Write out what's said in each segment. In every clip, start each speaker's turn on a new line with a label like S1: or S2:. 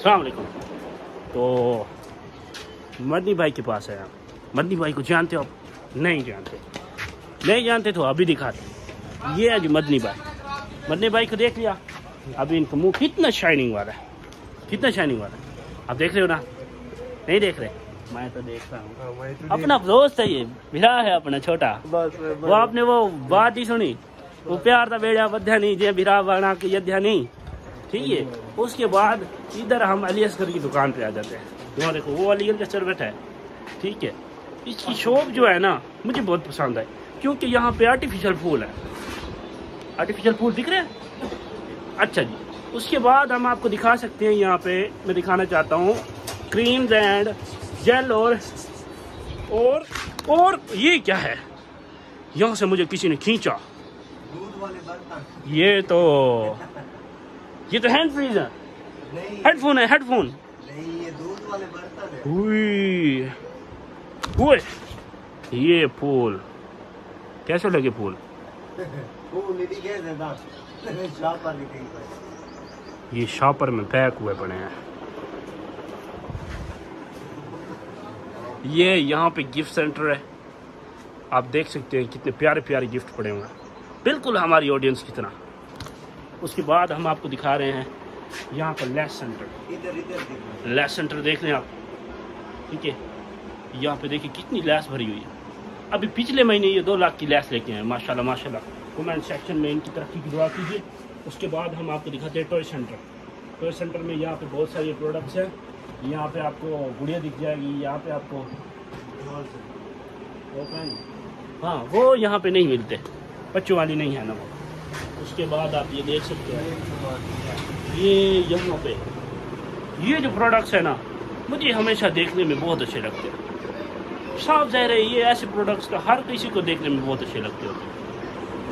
S1: अस्सलाम वालेकुम। तो मदनी भाई के पास है आप। मदनी भाई को जानते हो आप? नहीं जानते? नहीं जानते तो अभी दिखाते। ये है जी मदनी भाई। मदनी भाई को देख लिया। अभी इनका मुंह कितना शाइनिंग वाला है, कितना शाइनिंग वाला है। आप देख रहे हो ना? नहीं देख रहे? मैं तो देख रहा हूँ। अपना दोस्त है ये, भिरा है अपना छोटा। वो आपने वो बात ही सुनी, वो प्यार था बेड़ा बद्या नहीं जे भिरा बना के यद्या नहीं, ठीक है। उसके बाद इधर हम अली असगर की दुकान पे आ जाते हैं। वहाँ देखो वो अली का सर्वेट है, ठीक है। इसकी शॉप जो है ना मुझे बहुत पसंद है, क्योंकि यहाँ पे आर्टिफिशियल फूल है। आर्टिफिशियल फूल दिख रहे हैं? अच्छा जी। उसके बाद हम आपको दिखा सकते हैं, यहाँ पे मैं दिखाना चाहता हूँ क्रीम्स एंड जेल और ये क्या है? यहाँ से मुझे किसी ने खींचा। ये तो हैंड फ्रीज है, हेडफोन है, हेडफोन
S2: नहीं, ये दूध वाले बर्तन है।
S1: हुए ये फूल कैसे लगे? फूल ये शॉपर में पैक हुए पड़े हैं। ये यहाँ पे गिफ्ट सेंटर है, आप देख सकते हैं कितने प्यारे प्यारे गिफ्ट पड़े हुए हैं, बिल्कुल हमारी ऑडियंस की तरह। उसके बाद हम आपको दिखा रहे हैं यहाँ पर लेस सेंटर। लेस सेंटर देख लें आप, ठीक है। यहाँ पे देखिए कितनी लेस भरी हुई है। अभी पिछले महीने ये 2 लाख की लेस लेके हैं, माशाल्लाह माशाल्लाह। कमेंट सेक्शन में इनकी तरक्की की दुआ कीजिए। उसके बाद हम आपको दिखाते हैं टॉय सेंटर। टॉय सेंटर में यहाँ पे बहुत सारे प्रोडक्ट्स हैं। यहाँ पे आपको गुड़िया दिख जाएगी, यहाँ पे आपको हाँ वो यहाँ पे नहीं मिलते, बच्चों वाली नहीं है ना वो। उसके बाद आप ये देख सकते हैं, ये यहाँ पे ये जो प्रोडक्ट्स है ना मुझे हमेशा देखने में बहुत अच्छे लगते हैं। साफ ज़ाहिर है ये ऐसे प्रोडक्ट्स का हर किसी को देखने में बहुत अच्छे लगते होते हैं।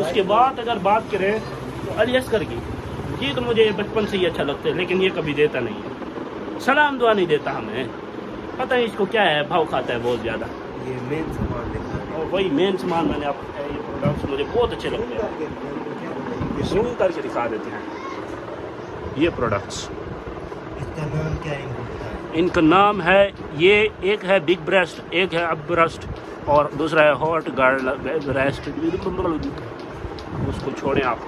S1: उसके बाद अगर बात करें तो अली असगर की, ये तो मुझे बचपन से ही अच्छा लगता है, लेकिन ये कभी देता नहीं है, सलाम दुआ नहीं देता हमें। पता है इसको क्या है, भाव खाता है बहुत ज़्यादा।
S2: ये मेन सामान है
S1: और वही मेन सामान मैंने आपको बताया। ये प्रोडक्ट्स मुझे बहुत अच्छे लगते हैं, जूम करके दिखा देते हैं। ये प्रोडक्ट्स,
S2: इसका नाम क्या है?
S1: इनका नाम है, ये एक है बिग ब्रेस्ट, एक है अप ब्रेस्ट और दूसरा है हॉट गर्ल ब्रेस्ट। उसको छोड़ें आप।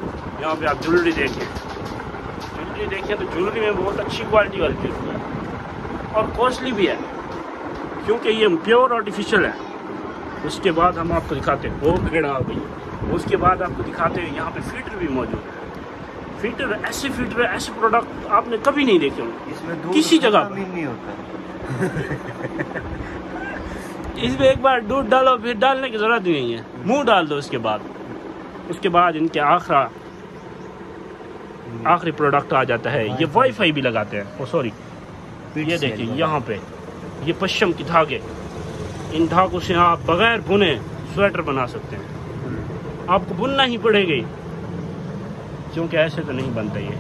S1: यहाँ पे आप ज्वेलरी देखिए, ज्वेलरी देखिए तो ज्वेलरी में बहुत अच्छी क्वालिटी वाली ज्वेलरी है और कॉस्टली भी है, क्योंकि ये प्योर आर्टिफिशियल है। उसके बाद हम आपको दिखाते हैं वो भेड़ आ गई। उसके बाद आपको दिखाते हैं यहाँ पे फिल्टर भी मौजूद है। फिल्टर, ऐसे फिल्टर, ऐसे प्रोडक्ट आपने कभी नहीं देखे होंगे
S2: इसमें
S1: किसी जगह।
S2: नहीं होता
S1: इसमें एक बार दूध डालो, फिर डालने की जरूरत ही नहीं है, मुंह डाल दो। उसके बाद इनके आखिरी प्रोडक्ट आ जाता है, ये वाईफाई भी लगाते हैं। ओ सॉरी, ये देखिए यहाँ पे ये पश्चिम के धागे, इन धागों से आप बगैर बुने स्वेटर बना सकते हैं। आपको बुनना ही पड़ेगा, क्योंकि ऐसे तो नहीं बनता ये।